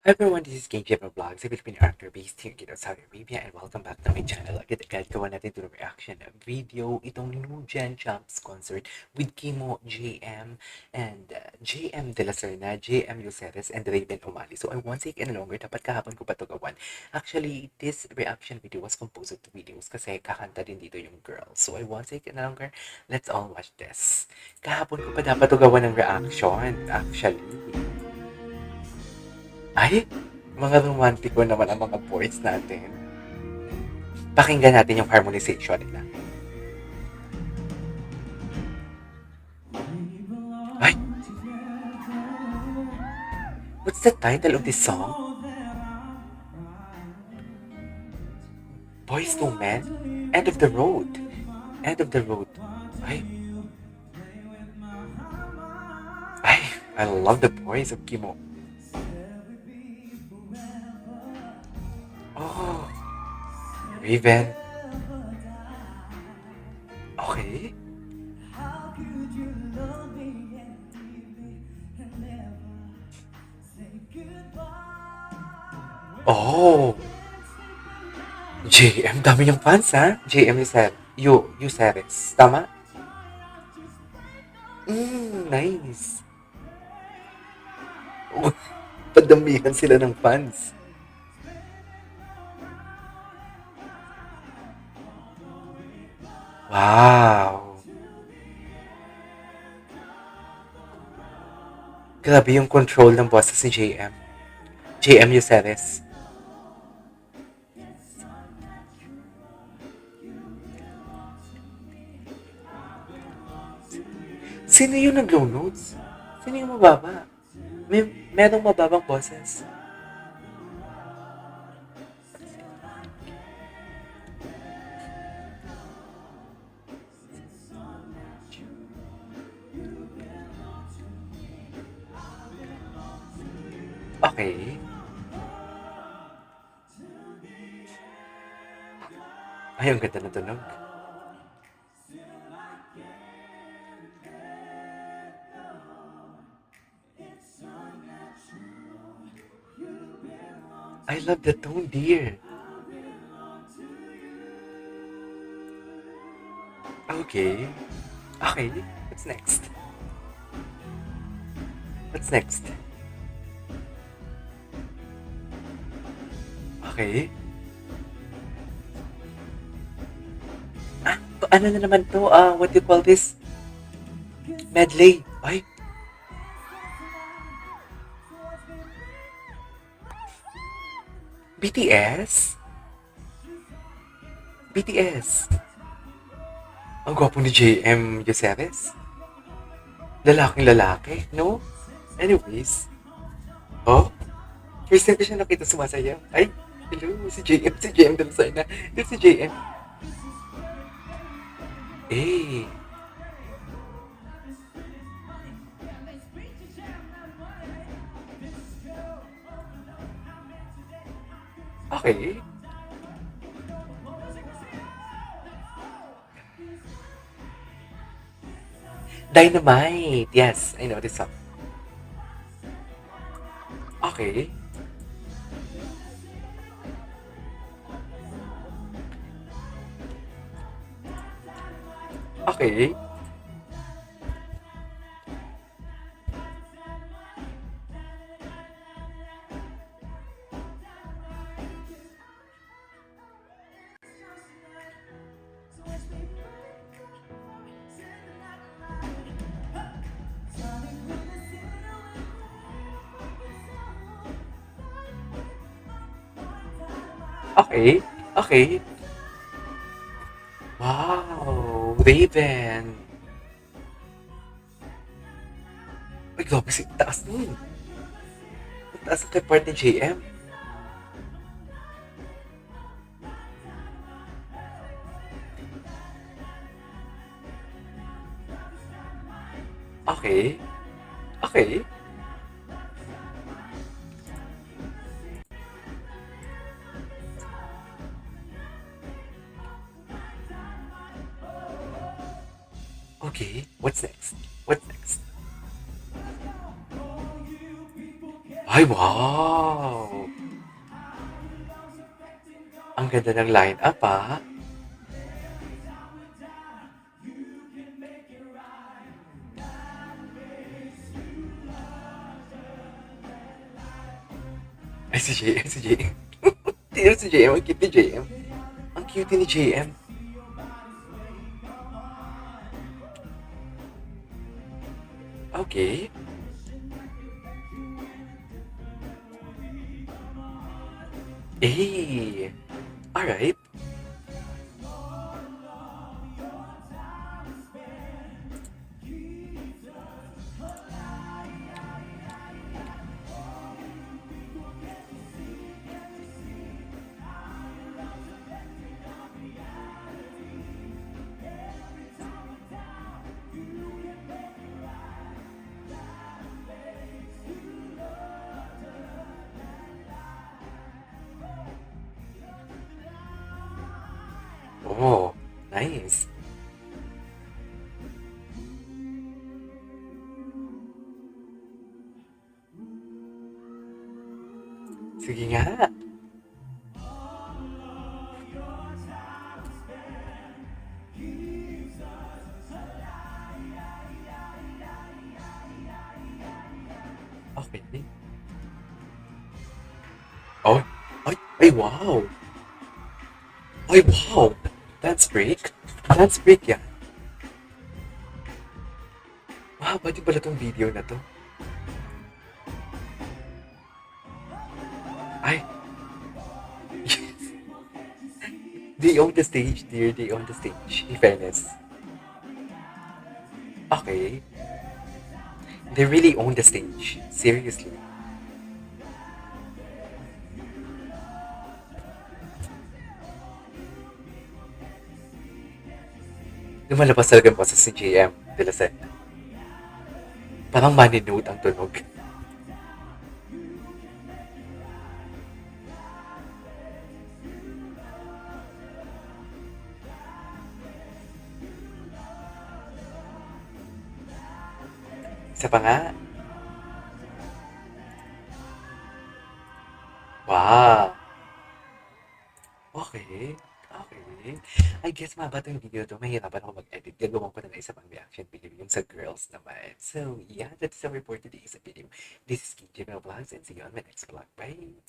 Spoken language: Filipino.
Hi everyone, this is King Jeff Vlogs, a Filipino actor based here in Saudi Arabia, and welcome back to my channel. Agad-agad gawa natin ito reaction video, itong new Gen Champs concert with Kimo, JM, and JM De La Serna, JM Luceres, and Raven Omali. So I won't take any longer, dapat kahapon ko pa ito gawan. Actually, this reaction video was composed of two videos kasi kakanta din dito yung girl. So I won't take any longer, let's all watch this. Kahapon ko pa dapat ito gawan ng reaction, actually. Ay, mga romantiko naman ang mga boys natin. Pakinggan natin yung harmonization nila. Ay! What's the title of this song? Boys to Men? End of the Road. End of the Road. Ay! Ay! I love the voice of Kimo. Oh! Raven. Okay. Oh! JM, dami niyang fans ha? JM Yuseres. Tama? Nice. Oh, padamihan sila ng fans. Wow! Grabe yung control ng boses ni JM. JM Yuseres. Sino yung nag-low notes? Sino yung mababa? Merong mababang boses. Okay. Ay, ang ganda na tunog. I love the tone, dear. Okay. Okay, what's next? What's next? Okay. Ah, ano na naman to? What do you call this? Medley. Ay. BTS? BTS. Ang gwapo ni JM Yuseres. Lalaking lalaki, no? Anyways. Oh, first time ko siya nakita sumasayaw. Ay, hello, si JM Dalisay na. Ito si JM. Eh, okay. Dynamite. Yes, I know this song. Okay. Okay. Okay. Okay. Wow, Raven. Ay, grabe si taas nun. Ang taas ang kay part ni JM. Okay. Okay. Okay. What's next? What's next? Ay, wow! Ang ganda ng line-up, ah. Ay, si JM, si JM. Tingnan si JM, ang cute ni JM. Ang cute ni JM. Okay. Eh, alright. Oh, nice. Sige nga. Okay. Oh, ay, wow. Ay, wow. That's break. That's break yan. Wow, pwede pala tong video na to. Ay, they own the stage, dear. They own the stage. In fairness. Okay. They really own the stage. Seriously. Lumalabas talaga po sa si JM de la Seta. Parang maninode ang tunog. Isa pa nga. Wow. Okay. Okay. I guess mababa yung video to. Mahirapan ako mag-edit. Gagawin ko na lang isa pang reaction video yung sa girls naman. So, yeah, that's all for today's video. This is KJ Vlogs and see you on my next vlog. Bye!